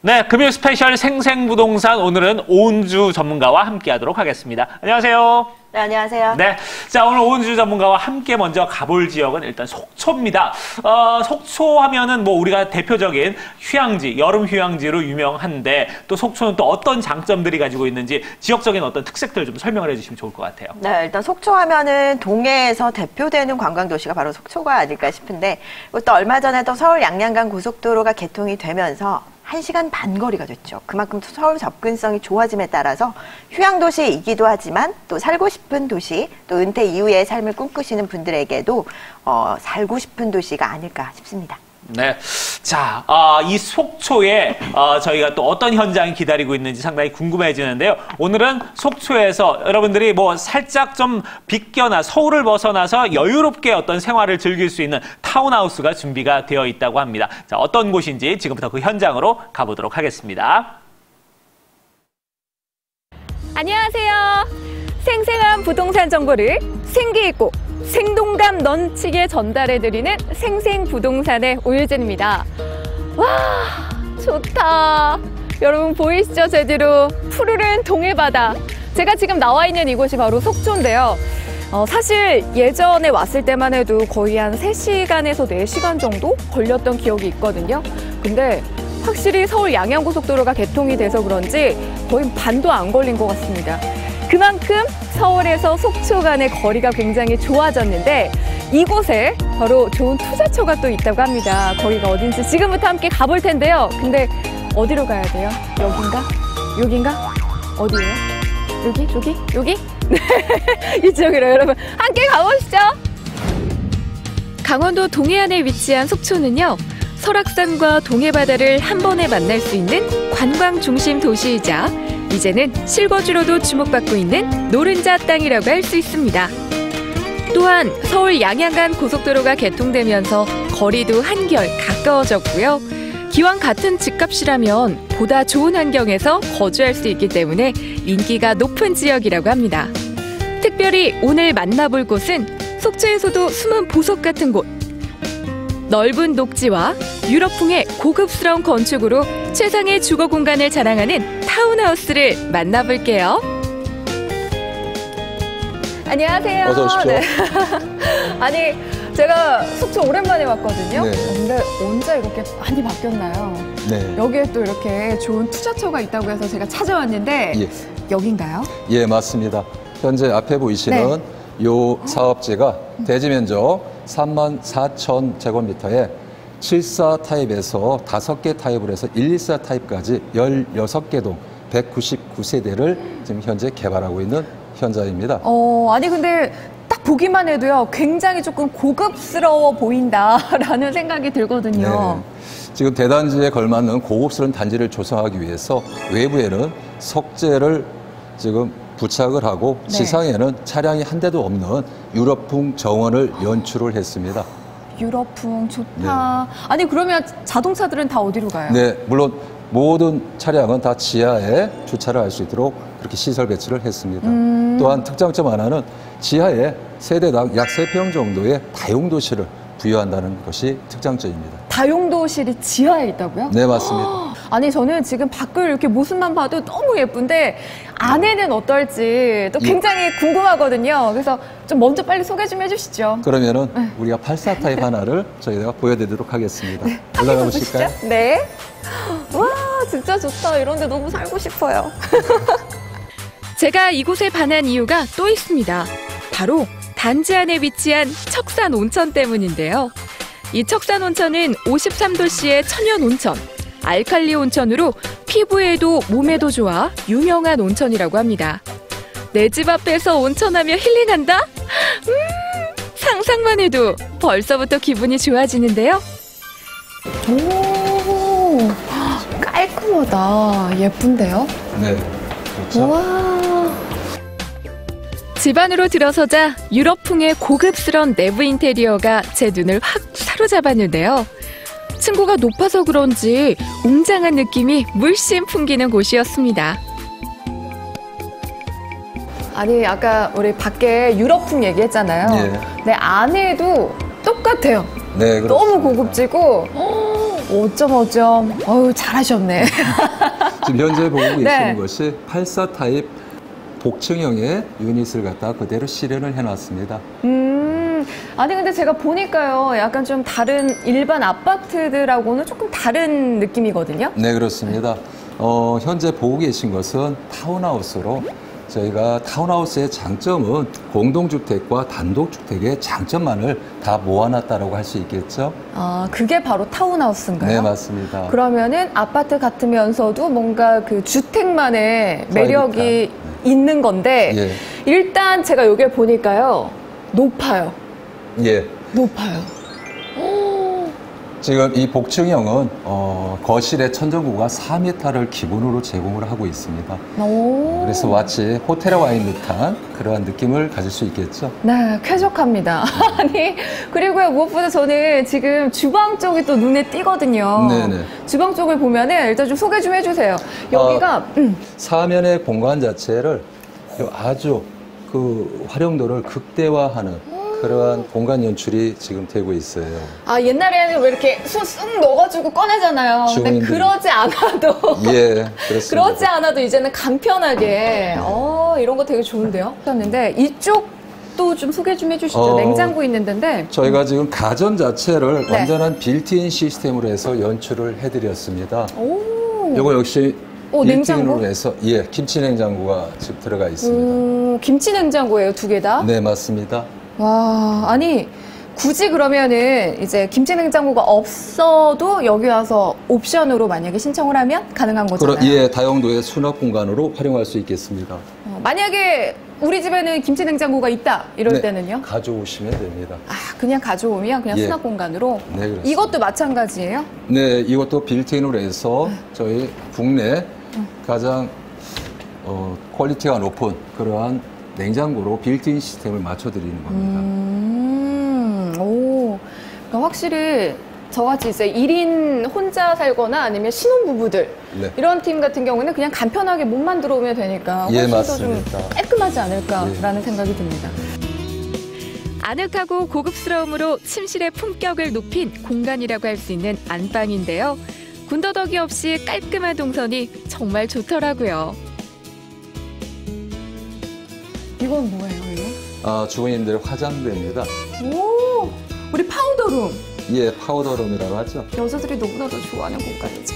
네, 금요 스페셜 생생부동산 오늘은 오은주 전문가와 함께하도록 하겠습니다. 안녕하세요. 네, 안녕하세요. 네, 자 오늘 오은주 전문가와 함께 먼저 가볼 지역은 일단 속초입니다. 속초 하면은 뭐 우리가 대표적인 휴양지, 여름 휴양지로 유명한데 또 속초는 또 어떤 장점들이 가지고 있는지 지역적인 어떤 특색들 좀 설명을 해주시면 좋을 것 같아요. 네, 일단 속초 하면은 동해에서 대표되는 관광도시가 바로 속초가 아닐까 싶은데 또 얼마 전에 또 서울 양양간 고속도로가 개통이 되면서 1시간 반 거리가 됐죠. 그만큼 서울 접근성이 좋아짐에 따라서 휴양도시이기도 하지만 또 살고 싶은 도시, 또 은퇴 이후의 삶을 꿈꾸시는 분들에게도 살고 싶은 도시가 아닐까 싶습니다. 네. 자, 이 속초에 저희가 또 어떤 현장이 기다리고 있는지 상당히 궁금해지는데요. 오늘은 속초에서 여러분들이 뭐 살짝 좀 비껴나 서울을 벗어나서 여유롭게 어떤 생활을 즐길 수 있는 타운하우스가 준비가 되어 있다고 합니다. 자, 어떤 곳인지 지금부터 그 현장으로 가보도록 하겠습니다. 안녕하세요. 생생한 부동산 정보를 생기 있고 생동감 넘치게 전달해드리는 생생부동산의 오유진입니다. 와, 좋다. 여러분 보이시죠? 제주도 푸르른 동해바다. 제가 지금 나와 있는 이곳이 바로 속초인데요. 사실 예전에 왔을 때만 해도 거의 한 3시간에서 4시간 정도 걸렸던 기억이 있거든요. 근데 확실히 서울 양양고속도로가 개통이 돼서 그런지 거의 반도 안 걸린 것 같습니다. 그만큼 서울에서 속초 간의 거리가 굉장히 좋아졌는데 이곳에 바로 좋은 투자처가 또 있다고 합니다. 거기가 어딘지 지금부터 함께 가볼 텐데요. 근데 어디로 가야 돼요? 여긴가? 여긴가? 어디예요? 여기? 저기? 여기? 네, 이쪽으로 여러분 함께 가보시죠. 강원도 동해안에 위치한 속초는요. 설악산과 동해바다를 한 번에 만날 수 있는 관광 중심 도시이자 이제는 실거주로도 주목받고 있는 노른자 땅이라고 할 수 있습니다. 또한 서울 양양간 고속도로가 개통되면서 거리도 한결 가까워졌고요. 기왕 같은 집값이라면 보다 좋은 환경에서 거주할 수 있기 때문에 인기가 높은 지역이라고 합니다. 특별히 오늘 만나볼 곳은 속초에서도 숨은 보석 같은 곳. 넓은 녹지와 유럽풍의 고급스러운 건축으로 최상의 주거 공간을 자랑하는 타운하우스를 만나볼게요. 안녕하세요. 어서 오십시오. 네. 아니, 제가 속초 오랜만에 왔거든요. 네. 근데 언제 이렇게 많이 바뀌었나요? 네. 여기에 또 이렇게 좋은 투자처가 있다고 해서 제가 찾아왔는데 예. 여긴가요? 예, 맞습니다. 현재 앞에 보이시는 요 사업지가 대지 면적 34,000제곱미터에 74 타입에서 5개 타입을 해서 124 타입까지 16개 동 199세대를 지금 현재 개발하고 있는 현장입니다. 아니 근데 딱 보기만 해도요 굉장히 조금 고급스러워 보인다라는 생각이 들거든요. 네. 지금 대단지에 걸맞는 고급스러운 단지를 조성하기 위해서 외부에는 석재를 지금 부착을 하고 네. 지상에는 차량이 한 대도 없는 유럽풍 정원을 연출을 했습니다. 유럽풍 좋다. 아니 그러면 자동차들은 다 어디로 가요? 네, 물론 모든 차량은 다 지하에 주차를 할 수 있도록 그렇게 시설 배치를 했습니다. 또한 특장점 하나는 지하에 세대당 약 3평 정도의 다용도실을 부여한다는 것이 특장점입니다. 다용도실이 지하에 있다고요? 네, 맞습니다. 아니 저는 지금 밖을 이렇게 모습만 봐도 너무 예쁜데 안에는 어떨지 또 굉장히 궁금하거든요. 그래서 좀 먼저 빨리 소개 좀 해주시죠. 그러면은 우리가 84 타입 하나를 저희가 보여드리도록 하겠습니다. 네, 올라가 보실까요? 네. 와 진짜 좋다. 이런데 너무 살고 싶어요. 제가 이곳에 반한 이유가 또 있습니다. 바로 단지 안에 위치한 척산 온천 때문인데요. 이 척산 온천은 53도씨의 천연 온천, 알칼리 온천으로 피부에도 몸에도 좋아 유명한 온천이라고 합니다. 내 집 앞에서 온천하며 힐링한다? 상상만 해도 벌써부터 기분이 좋아지는데요. 오, 깔끔하다. 예쁜데요? 네, 그렇죠. 와. 집 안으로 들어서자 유럽풍의 고급스러운 내부 인테리어가 제 눈을 확 사로잡았는데요. 층고가 높아서 그런지 웅장한 느낌이 물씬 풍기는 곳이었습니다. 아니 아까 우리 밖에 유럽풍 얘기했잖아요. 예. 근데 안에도 똑같아요. 네, 너무 그렇습니다. 고급지고 5.5점. 어우, 잘하셨네. 지금 현재 보고 계시는 네. 것이 84 타입 복층형의 유닛을 갖다 그대로 실현을 해놨습니다. 아니, 근데 제가 보니까요, 약간 좀 다른 일반 아파트들하고는 조금 다른 느낌이거든요. 네, 그렇습니다. 현재 보고 계신 것은 타운하우스로 저희가 타운하우스의 장점은 공동주택과 단독주택의 장점만을 다 모아놨다고 할 수 있겠죠? 아, 그게 바로 타운하우스인가요? 네, 맞습니다. 그러면은 아파트 같으면서도 뭔가 그 주택만의 매력이 프라이빗한. 있는 건데, 예. 일단 제가 여기 보니까요, 높아요. 예. 높아요. 지금 이 복층형은 거실의 천정고가 4m를 기본으로 제공을 하고 있습니다. 오. 그래서 마치 호텔에 와 있는 듯한 그러한 느낌을 가질 수 있겠죠. 네, 쾌적합니다. 아니, 그리고요, 무엇보다 저는 지금 주방 쪽이 또 눈에 띄거든요. 네네. 주방 쪽을 보면은 일단 좀 소개 좀 해주세요. 여기가, 사면의 공간 자체를 아주 그 활용도를 극대화하는 그러한 공간 연출이 지금 되고 있어요. 아, 옛날에는 왜 이렇게 쑥 넣어가지고 꺼내잖아요. 근데 주인들이. 그러지 않아도. 예, 그렇습니다. 그러지 않아도 이제는 간편하게. 이런 거 되게 좋은데요? 하는데 이쪽도 좀 소개 좀 해주시죠. 냉장고 있는 데인데. 저희가 지금 가전 자체를 네. 완전한 빌트인 시스템으로 해서 연출을 해드렸습니다. 오. 이거 역시 냉장고? 빌트인으로 해서 김치 냉장고가 지금 들어가 있습니다. 김치 냉장고예요, 두 개 다? 네, 맞습니다. 와, 아니 굳이 그러면은 이제 김치 냉장고가 없어도 여기 와서 옵션으로 만약에 신청을 하면 가능한 거잖아요. 예, 다용도의 수납 공간으로 활용할 수 있겠습니다. 만약에 우리 집에는 김치 냉장고가 있다 이럴 네, 때는요? 가져오시면 됩니다. 아, 그냥 가져오면 그냥 예. 수납 공간으로. 네, 그렇습니다. 이것도 마찬가지예요? 네, 이것도 빌트인으로 해서 저희 국내 가장 퀄리티가 높은 그러한 냉장고로 빌트인 시스템을 맞춰드리는 겁니다. 오, 그러니까 확실히 저같이 이제 1인 혼자 살거나 아니면 신혼부부들 네. 이런 팀 같은 경우는 그냥 간편하게 몸만 들어오면 되니까 예, 훨씬 더 좀 맞습니다. 깔끔하지 않을까라는 생각이 듭니다. 아늑하고 고급스러움으로 침실의 품격을 높인 공간이라고 할 수 있는 안방인데요. 군더더기 없이 깔끔한 동선이 정말 좋더라고요. 이건 뭐예요, 이거? 주부님들 화장대입니다. 오, 우리 파우더룸. 예, 파우더룸이라고 하죠. 여자들이 너무나도 좋아하는 공간이죠.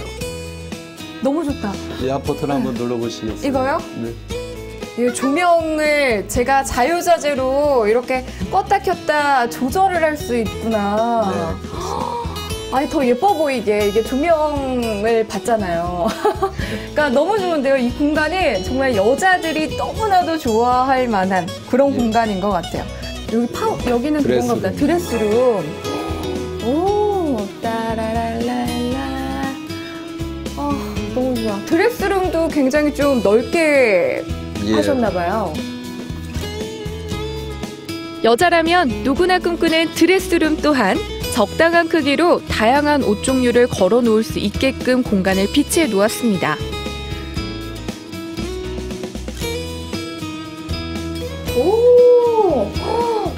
너무 좋다. 이 앞버튼 한번 눌러보시겠어요? 이거요? 네. 이 조명을 제가 자유자재로 이렇게 껐다 켰다 조절을 할 수 있구나. 네. 아니, 더 예뻐 보이게 이게 조명을 받잖아요. 그러니까 너무 좋은데요. 이 공간이 정말 여자들이 너무나도 좋아할 만한 그런 공간인 것 같아요. 여기는 그건가 보다. 드레스룸. 오, 따라랄랄라. 너무 좋아. 드레스룸도 굉장히 좀 넓게 하셨나봐요. 여자라면 누구나 꿈꾸는 드레스룸 또한 적당한 크기로 다양한 옷 종류를 걸어 놓을 수 있게끔 공간을 비치해 놓았습니다.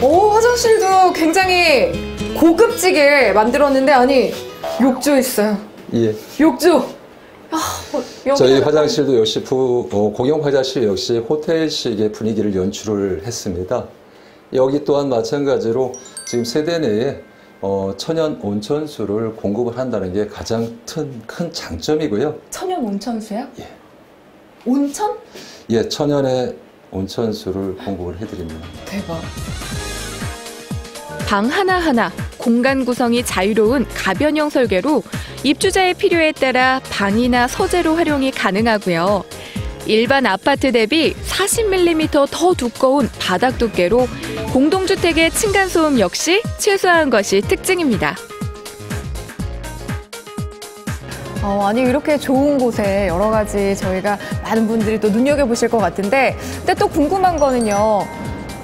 오, 화장실도 굉장히 고급지게 만들었는데, 아니, 욕조 있어요. 예. 욕조. 저희 화장실도 역시 공용 화장실 역시 호텔식의 분위기를 연출을 했습니다. 여기 또한 마찬가지로 지금 세대 내에 천연 온천수를 공급을 한다는 게 가장 큰 장점이고요. 천연 온천수요? 예. 온천? 예, 천연의 온천수를 공급을 해드립니다. 대박. 방 하나하나 공간 구성이 자유로운 가변형 설계로 입주자의 필요에 따라 방이나 서재로 활용이 가능하고요. 일반 아파트 대비 40mm 더 두꺼운 바닥 두께로 공동주택의 층간소음 역시 최소화한 것이 특징입니다. 아니, 이렇게 좋은 곳에 여러 가지 저희가 많은 분들이 또 눈여겨보실 것 같은데, 근데 또 궁금한 거는요.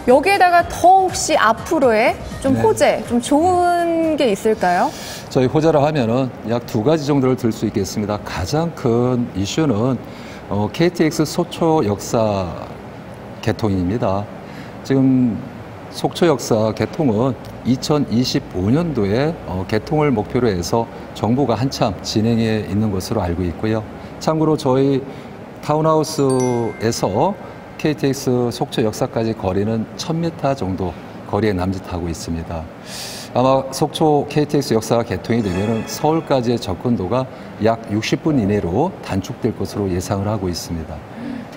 여기에다가 더 혹시 앞으로의 좀 네. 호재, 좀 좋은 게 있을까요? 저희 호재라 하면은 약 2가지 정도를 들 수 있겠습니다. 가장 큰 이슈는 KTX 속초 역사 개통입니다. 지금 속초 역사 개통은 2025년도에 개통을 목표로 해서 정부가 한참 진행해 있는 것으로 알고 있고요. 참고로 저희 타운하우스에서 KTX 속초 역사까지 거리는 1000m 정도 거리에 남짓하고 있습니다. 아마 속초 KTX 역사가 개통이 되면 서울까지의 접근도가 약 60분 이내로 단축될 것으로 예상을 하고 있습니다.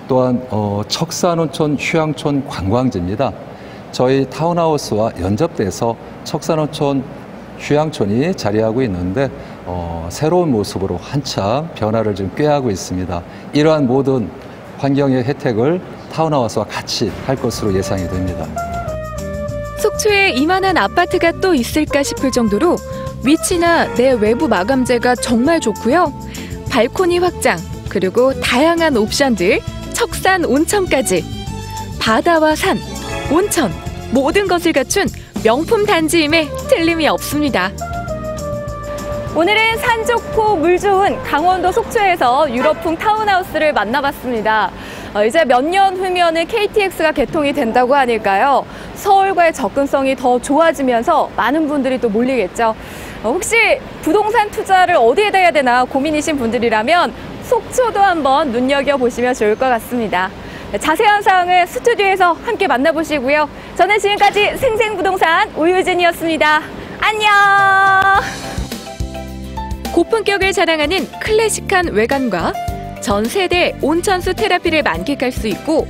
또한 척산온천 휴양촌 관광지입니다. 저희 타운하우스와 연접돼서 척산온천 휴양촌이 자리하고 있는데 새로운 모습으로 한참 변화를 좀 꾀하고 있습니다. 이러한 모든 환경의 혜택을 타운하우스와 같이 할 것으로 예상이 됩니다. 속초에 이만한 아파트가 또 있을까 싶을 정도로 위치나 내 외부 마감재가 정말 좋고요. 발코니 확장, 그리고 다양한 옵션들, 척산 온천까지. 바다와 산, 온천, 모든 것을 갖춘 명품 단지임에 틀림이 없습니다. 오늘은 산 좋고 물 좋은 강원도 속초에서 유럽풍 타운하우스를 만나봤습니다. 이제 몇 년 후면은 KTX가 개통이 된다고 하니까요. 서울과의 접근성이 더 좋아지면서 많은 분들이 또 몰리겠죠. 혹시 부동산 투자를 어디에다 해야 되나 고민이신 분들이라면 속초도 한번 눈여겨보시면 좋을 것 같습니다. 자세한 사항을 스튜디오에서 함께 만나보시고요. 저는 지금까지 생생부동산 오유진이었습니다. 안녕! 고품격을 자랑하는 클래식한 외관과 전 세대 온천수 테라피를 만끽할 수 있고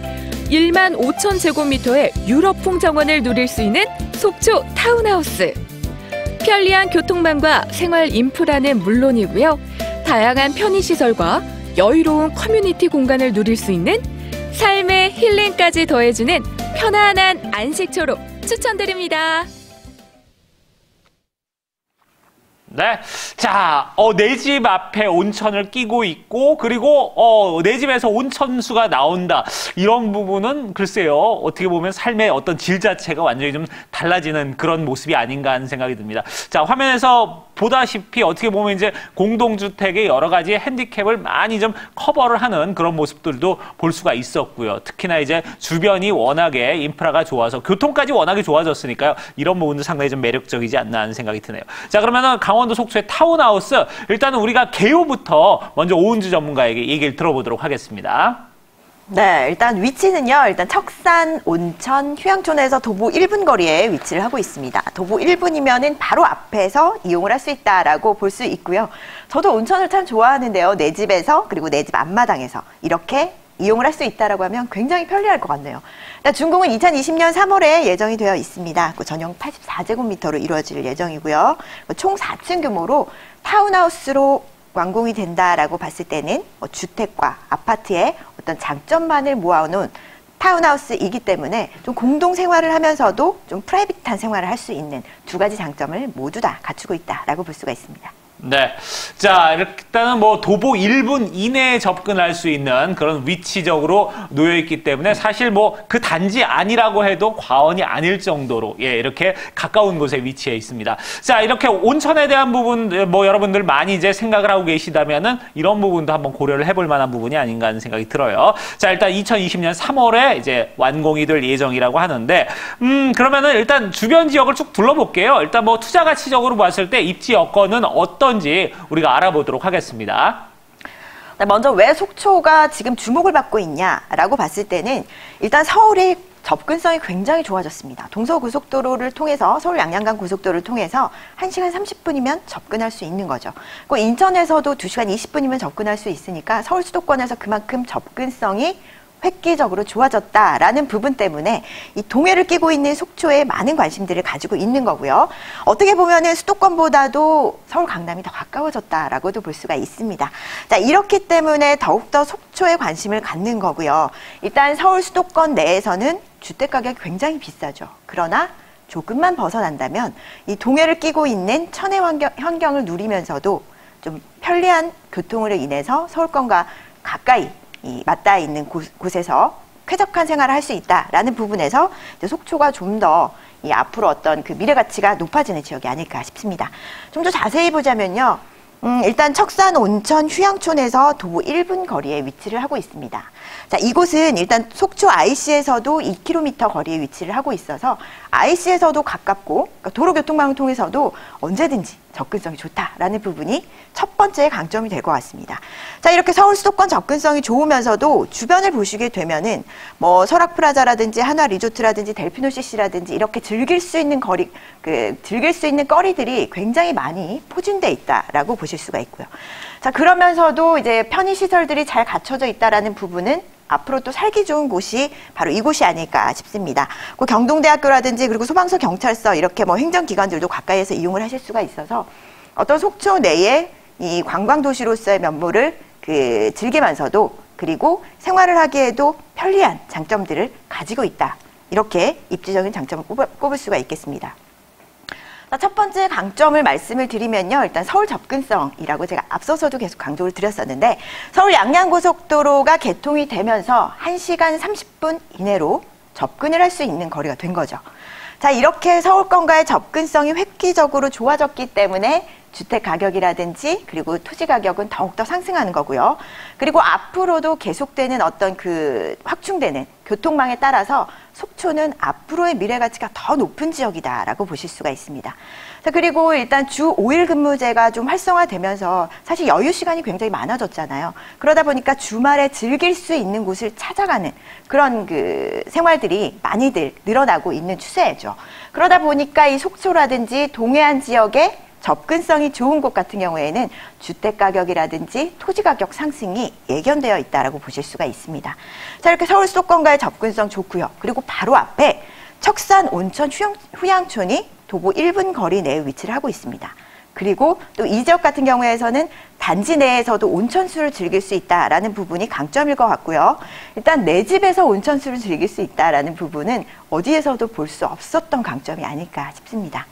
1만 5천 제곱미터의 유럽풍 정원을 누릴 수 있는 속초 타운하우스. 편리한 교통망과 생활 인프라는 물론이고요. 다양한 편의시설과 여유로운 커뮤니티 공간을 누릴 수 있는 삶의 힐링까지 더해주는 편안한 안식처로 추천드립니다. 네. 자, 내 집 앞에 온천을 끼고 있고, 그리고, 내 집에서 온천수가 나온다. 이런 부분은 글쎄요, 어떻게 보면 삶의 어떤 질 자체가 완전히 좀 달라지는 그런 모습이 아닌가 하는 생각이 듭니다. 자, 화면에서 보다시피 어떻게 보면 이제 공동주택의 여러 가지 핸디캡을 많이 좀 커버를 하는 그런 모습들도 볼 수가 있었고요. 특히나 이제 주변이 워낙에 인프라가 좋아서 교통까지 워낙에 좋아졌으니까요. 이런 부분도 상당히 좀 매력적이지 않나 하는 생각이 드네요. 자, 그러면은 강원도 속초의 타운하우스, 일단은 우리가 개요부터 먼저 오은주 전문가에게 얘기를 들어보도록 하겠습니다. 네, 일단 위치는요. 일단 척산 온천 휴양촌에서 도보 1분 거리에 위치를 하고 있습니다. 도보 1분이면은 바로 앞에서 이용을 할 수 있다라고 볼 수 있고요. 저도 온천을 참 좋아하는데요. 내 집에서 그리고 내 집 앞마당에서 이렇게 이용을 할 수 있다라고 하면 굉장히 편리할 것 같네요. 준공은 2020년 3월에 예정이 되어 있습니다. 전용 84제곱미터로 이루어질 예정이고요. 총 4층 규모로 타운하우스로 완공이 된다라고 봤을 때는 주택과 아파트의 어떤 장점만을 모아놓은 타운하우스이기 때문에 좀 공동 생활을 하면서도 좀 프라이빗한 생활을 할 수 있는 두 가지 장점을 모두 다 갖추고 있다라고 볼 수가 있습니다. 네. 자, 일단은 뭐 도보 1분 이내에 접근할 수 있는 그런 위치적으로 놓여있기 때문에 사실 뭐 그 단지 아니라고 해도 과언이 아닐 정도로 이렇게 가까운 곳에 위치해 있습니다. 자, 이렇게 온천에 대한 부분 뭐 여러분들 많이 이제 생각을 하고 계시다면은 이런 부분도 한번 고려를 해볼 만한 부분이 아닌가 하는 생각이 들어요. 자, 일단 2020년 3월에 이제 완공이 될 예정이라고 하는데 그러면은 일단 주변 지역을 쭉 둘러볼게요. 일단 뭐 투자 가치적으로 봤을 때 입지 여건은 어떤지 우리가 알아보도록 하겠습니다. 먼저 왜 속초가 지금 주목을 받고 있냐라고 봤을 때는 일단 서울의 접근성이 굉장히 좋아졌습니다. 동서고속도로를 통해서 서울 양양간 고속도로를 통해서 1시간 30분이면 접근할 수 있는 거죠. 인천에서도 2시간 20분이면 접근할 수 있으니까 서울 수도권에서 그만큼 접근성이 획기적으로 좋아졌다라는 부분 때문에 이 동해를 끼고 있는 속초에 많은 관심들을 가지고 있는 거고요. 어떻게 보면은 수도권보다도 서울 강남이 더 가까워졌다라고도 볼 수가 있습니다. 자, 이렇기 때문에 더욱더 속초에 관심을 갖는 거고요. 일단 서울 수도권 내에서는 주택 가격이 굉장히 비싸죠. 그러나 조금만 벗어난다면 이 동해를 끼고 있는 천혜 환경을 누리면서도 좀 편리한 교통으로 인해서 서울권과 가까이 맞닿아 있는 곳에서 쾌적한 생활을 할 수 있다라는 부분에서 이제 속초가 좀 더 앞으로 어떤 그 미래 가치가 높아지는 지역이 아닐까 싶습니다. 좀 더 자세히 보자면요. 일단 척산 온천 휴양촌에서 도보 1분 거리에 위치를 하고 있습니다. 자, 이곳은 일단 속초 IC에서도 2km 거리에 위치를 하고 있어서 IC에서도 가깝고 그러니까 도로교통망을 통해서도 언제든지 접근성이 좋다라는 부분이 첫 번째 강점이 될 것 같습니다. 자, 이렇게 서울 수도권 접근성이 좋으면서도 주변을 보시게 되면은 뭐 설악프라자라든지 한화리조트라든지 델피노 CC라든지 이렇게 즐길 수 있는 거리들이 굉장히 많이 포진돼 있다라고 보실 수가 있고요. 자, 그러면서도 이제 편의 시설들이 잘 갖춰져 있다라는 부분은 앞으로 또 살기 좋은 곳이 바로 이곳이 아닐까 싶습니다. 그 경동대학교라든지 그리고 소방서, 경찰서 이렇게 뭐 행정기관들도 가까이에서 이용을 하실 수가 있어서 어떤 속초 내에 이 관광도시로서의 면모를 즐기면서도 그리고 생활을 하기에도 편리한 장점들을 가지고 있다. 이렇게 입지적인 장점을 꼽을 수가 있겠습니다. 첫 번째 강점을 말씀을 드리면요. 일단 서울 접근성이라고 제가 앞서서도 계속 강조를 드렸었는데 서울 양양고속도로가 개통이 되면서 1시간 30분 이내로 접근을 할 수 있는 거리가 된 거죠. 자, 이렇게 서울권과의 접근성이 획기적으로 좋아졌기 때문에 주택 가격이라든지 그리고 토지 가격은 더욱더 상승하는 거고요. 그리고 앞으로도 계속되는 어떤 확충되는 교통망에 따라서 속초는 앞으로의 미래 가치가 더 높은 지역이다라고 보실 수가 있습니다. 자, 그리고 일단 주 5일 근무제가 좀 활성화되면서 사실 여유 시간이 굉장히 많아졌잖아요. 그러다 보니까 주말에 즐길 수 있는 곳을 찾아가는 그런 생활들이 많이들 늘어나고 있는 추세죠. 그러다 보니까 이 속초라든지 동해안 지역에 접근성이 좋은 곳 같은 경우에는 주택 가격이라든지 토지 가격 상승이 예견되어 있다라고 보실 수가 있습니다. 자, 이렇게 서울 수도권과의 접근성 좋고요. 그리고 바로 앞에 척산 온천 휴양촌이 도보 1분 거리 내에 위치를 하고 있습니다. 그리고 또 이 지역 같은 경우에서는 단지 내에서도 온천수를 즐길 수 있다라는 부분이 강점일 것 같고요. 일단 내 집에서 온천수를 즐길 수 있다라는 부분은 어디에서도 볼 수 없었던 강점이 아닐까 싶습니다.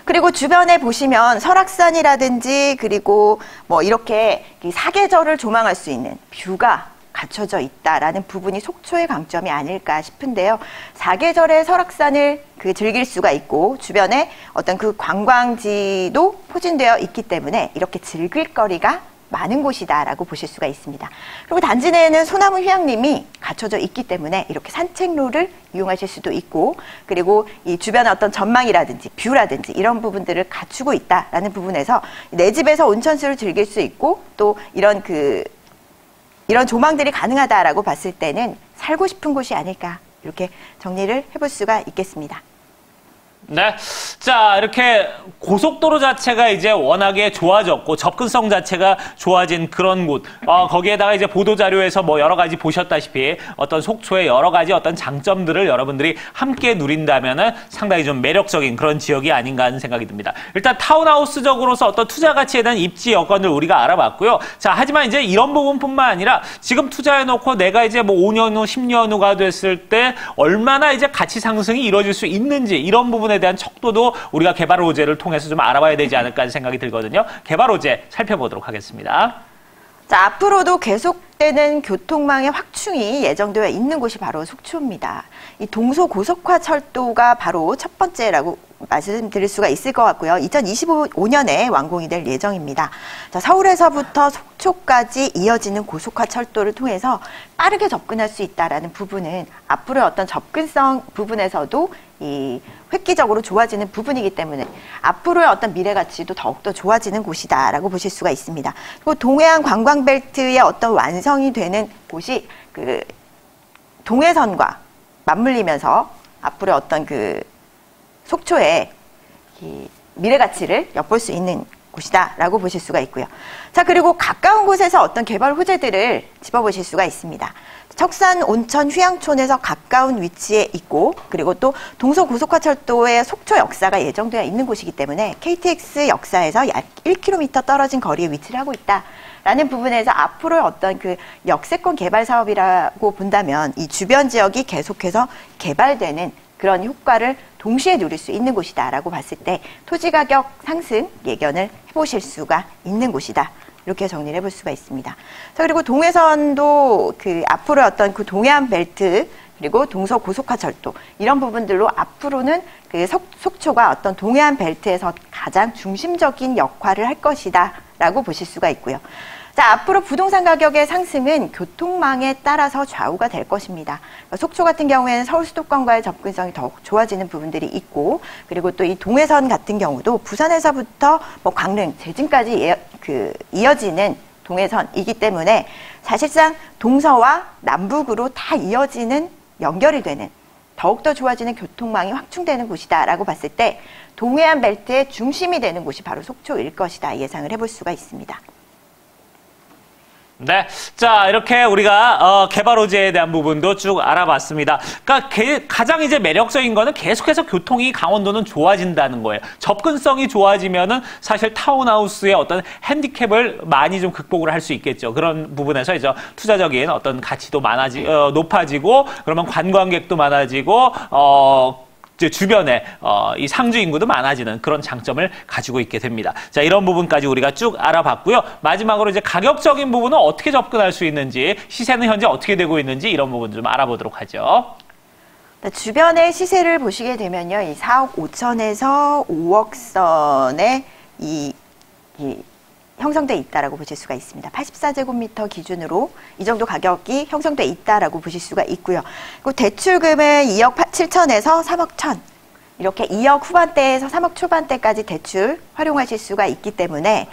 그리고 주변에 보시면 설악산이라든지 그리고 뭐 이렇게 사계절을 조망할 수 있는 뷰가 갖춰져 있다라는 부분이 속초의 강점이 아닐까 싶은데요. 사계절에 설악산을 즐길 수가 있고 주변에 어떤 관광지도 포진되어 있기 때문에 이렇게 즐길 거리가 많은 곳이다라고 보실 수가 있습니다. 그리고 단지 내에는 소나무 휴양림이 갖춰져 있기 때문에 이렇게 산책로를 이용하실 수도 있고 그리고 이 주변의 어떤 전망이라든지 뷰라든지 이런 부분들을 갖추고 있다라는 부분에서 내 집에서 온천수를 즐길 수 있고 또 이런 조망들이 가능하다라고 봤을 때는 살고 싶은 곳이 아닐까 이렇게 정리를 해볼 수가 있겠습니다. 네. 자, 이렇게 고속도로 자체가 이제 워낙에 좋아졌고 접근성 자체가 좋아진 그런 곳. 거기에다가 이제 보도자료에서 뭐 여러 가지 보셨다시피 어떤 속초의 여러 가지 어떤 장점들을 여러분들이 함께 누린다면은 상당히 좀 매력적인 그런 지역이 아닌가 하는 생각이 듭니다. 일단 타운하우스적으로서 어떤 투자 가치에 대한 입지 여건을 우리가 알아봤고요. 자, 하지만 이제 이런 부분뿐만 아니라 지금 투자해놓고 내가 이제 뭐 5년 후, 10년 후가 됐을 때 얼마나 이제 가치 상승이 이루어질 수 있는지 이런 부분에 대한 척도도 우리가 개발 호재를 통해서 좀 알아봐야 되지 않을까 하는 생각이 들거든요. 개발 호재 살펴보도록 하겠습니다. 자, 앞으로도 계속되는 교통망의 확충이 예정되어 있는 곳이 바로 속초입니다. 이 동서고속화철도가 바로 첫 번째라고 말씀드릴 수가 있을 것 같고요. 2025년에 완공이 될 예정입니다. 자, 서울에서부터 속초까지 이어지는 고속화철도를 통해서 빠르게 접근할 수 있다는 부분은 앞으로의 어떤 접근성 부분에서도 획기적으로 좋아지는 부분이기 때문에 앞으로의 어떤 미래 가치도 더욱더 좋아지는 곳이다라고 보실 수가 있습니다. 그리고 동해안 관광벨트의 어떤 완성이 되는 곳이 동해선과 맞물리면서 앞으로의 어떤 속초의 미래 가치를 엿볼 수 있는 곳이다라고 보실 수가 있고요. 자, 그리고 가까운 곳에서 어떤 개발 호재들을 짚어보실 수가 있습니다. 척산 온천 휴양촌에서 가까운 위치에 있고 그리고 또 동서고속화철도의 속초 역사가 예정되어 있는 곳이기 때문에 KTX 역사에서 약 1km 떨어진 거리에 위치를 하고 있다라는 부분에서 앞으로의 어떤 역세권 개발 사업이라고 본다면 이 주변 지역이 계속해서 개발되는 그런 효과를 동시에 누릴 수 있는 곳이다라고 봤을 때 토지 가격 상승 예견을 해보실 수가 있는 곳이다 이렇게 정리를 해볼 수가 있습니다. 자, 그리고 동해선도 그 앞으로 어떤 그 동해안 벨트 그리고 동서고속화철도 이런 부분들로 앞으로는 그 속초가 어떤 동해안 벨트에서 가장 중심적인 역할을 할 것이다라고 보실 수가 있고요. 자, 앞으로 부동산 가격의 상승은 교통망에 따라서 좌우가 될 것입니다. 속초 같은 경우에는 서울 수도권과의 접근성이 더욱 좋아지는 부분들이 있고, 그리고 또 이 동해선 같은 경우도 부산에서부터 뭐 강릉, 제주까지 이어지는 동해선이기 때문에 사실상 동서와 남북으로 다 이어지는 연결이 되는 더욱더 좋아지는 교통망이 확충되는 곳이다라고 봤을 때 동해안 벨트의 중심이 되는 곳이 바로 속초일 것이다 예상을 해볼 수가 있습니다. 네. 자, 이렇게 우리가 개발 호재에 대한 부분도 쭉 알아봤습니다. 그러니까 가장 이제 매력적인 거는 계속해서 교통이 강원도는 좋아진다는 거예요. 접근성이 좋아지면은 사실 타운하우스의 어떤 핸디캡을 많이 좀 극복을 할 수 있겠죠. 그런 부분에서 이제 투자적인 어떤 가치도 높아지고 그러면 관광객도 많아지고 주변에 이 상주 인구도 많아지는 그런 장점을 가지고 있게 됩니다. 자, 이런 부분까지 우리가 쭉 알아봤고요. 마지막으로 이제 가격적인 부분은 어떻게 접근할 수 있는지, 시세는 현재 어떻게 되고 있는지 이런 부분 좀 알아보도록 하죠. 주변의 시세를 보시게 되면요, 이 4억 5천에서 5억 선에 형성돼 있다라고 보실 수가 있습니다. 84제곱미터 기준으로 이 정도 가격이 형성돼 있다라고 보실 수가 있고요. 그리고 대출금은 2억 7천에서 3억 1천 이렇게 2억 후반대에서 3억 초반대까지 대출 활용하실 수가 있기 때문에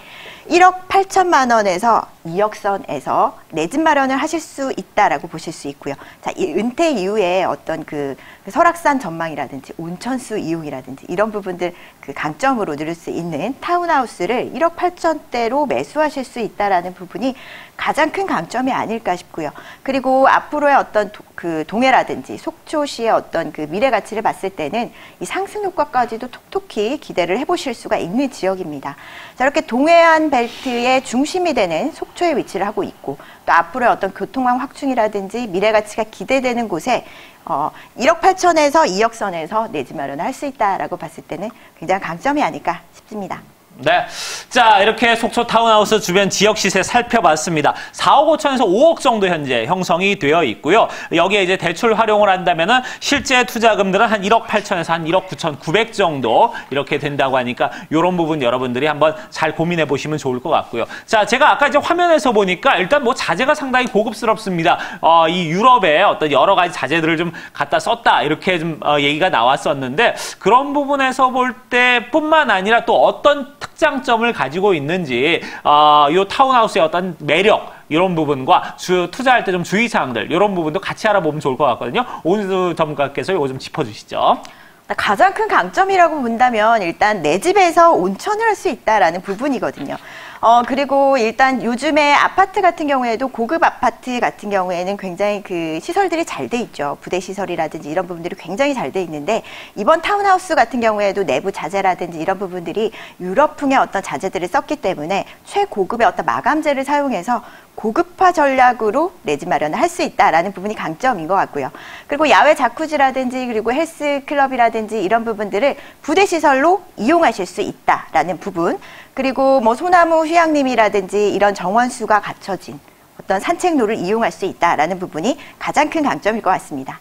1억 8천만 원에서 2억 선에서 내 집 마련을 하실 수 있다라고 보실 수 있고요. 자, 이 은퇴 이후에 어떤 그 설악산 전망이라든지 온천수 이용이라든지 이런 부분들 그 강점으로 누릴 수 있는 타운하우스를 1억 8천대로 매수하실 수 있다라는 부분이 가장 큰 강점이 아닐까 싶고요. 그리고 앞으로의 어떤 그 동해라든지 속초시의 어떤 그 미래 가치를 봤을 때는 이 상승 효과까지도 톡톡히 기대를 해보실 수가 있는 지역입니다. 자, 이렇게 동해안 벨트의 중심이 되는 속초에 위치를 하고 있고 또 앞으로의 어떤 교통망 확충이라든지 미래 가치가 기대되는 곳에 1억 8천에서 2억 선에서 내 집 마련을 할 수 있다라고 봤을 때는 굉장히 강점이 아닐까 싶습니다. 네. 자, 이렇게 속초 타운하우스 주변 지역 시세 살펴봤습니다. 4억 5천에서 5억 정도 현재 형성이 되어 있고요. 여기에 이제 대출 활용을 한다면은 실제 투자금들은 한 1억 8천에서 한 1억 9천 9백 정도 이렇게 된다고 하니까 이런 부분 여러분들이 한번 잘 고민해 보시면 좋을 것 같고요. 자, 제가 아까 이제 화면에서 보니까 일단 뭐 자재가 상당히 고급스럽습니다. 이 유럽의 어떤 여러 가지 자재들을 좀 갖다 썼다 이렇게 좀 얘기가 나왔었는데 그런 부분에서 볼 때뿐만 아니라 또 어떤 특장점을 가지고 있는지 이 타운하우스의 어떤 매력 이런 부분과 투자할 때 좀 주의사항들 이런 부분도 같이 알아보면 좋을 것 같거든요. 오늘도 전문가께서 이거 좀 짚어주시죠. 가장 큰 강점이라고 본다면 일단 내 집에서 온천을 할 수 있다라는 부분이거든요. 그리고 일단 요즘에 아파트 같은 경우에도 고급 아파트 같은 경우에는 굉장히 그 시설들이 잘 돼 있죠. 부대 시설이라든지 이런 부분들이 굉장히 잘 돼 있는데 이번 타운하우스 같은 경우에도 내부 자재라든지 이런 부분들이 유럽풍의 어떤 자재들을 썼기 때문에 최고급의 어떤 마감재를 사용해서 고급화 전략으로 내 집 마련을 할 수 있다라는 부분이 강점인 것 같고요. 그리고 야외 자쿠지라든지 그리고 헬스클럽이라든지 이런 부분들을 부대 시설로 이용하실 수 있다라는 부분, 그리고 뭐 소나무 휴양림이라든지 이런 정원수가 갖춰진 어떤 산책로를 이용할 수 있다라는 부분이 가장 큰 강점일 것 같습니다.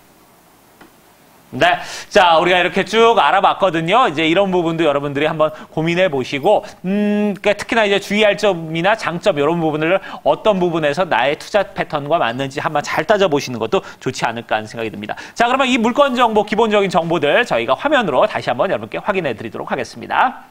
네. 자, 우리가 이렇게 쭉 알아봤거든요. 이제 이런 부분도 여러분들이 한번 고민해 보시고, 그러니까 특히나 이제 주의할 점이나 장점 이런 부분을 어떤 부분에서 나의 투자 패턴과 맞는지 한번 잘 따져보시는 것도 좋지 않을까 하는 생각이 듭니다. 자, 그러면 이 물건 정보, 기본적인 정보들 저희가 화면으로 다시 한번 여러분께 확인해 드리도록 하겠습니다.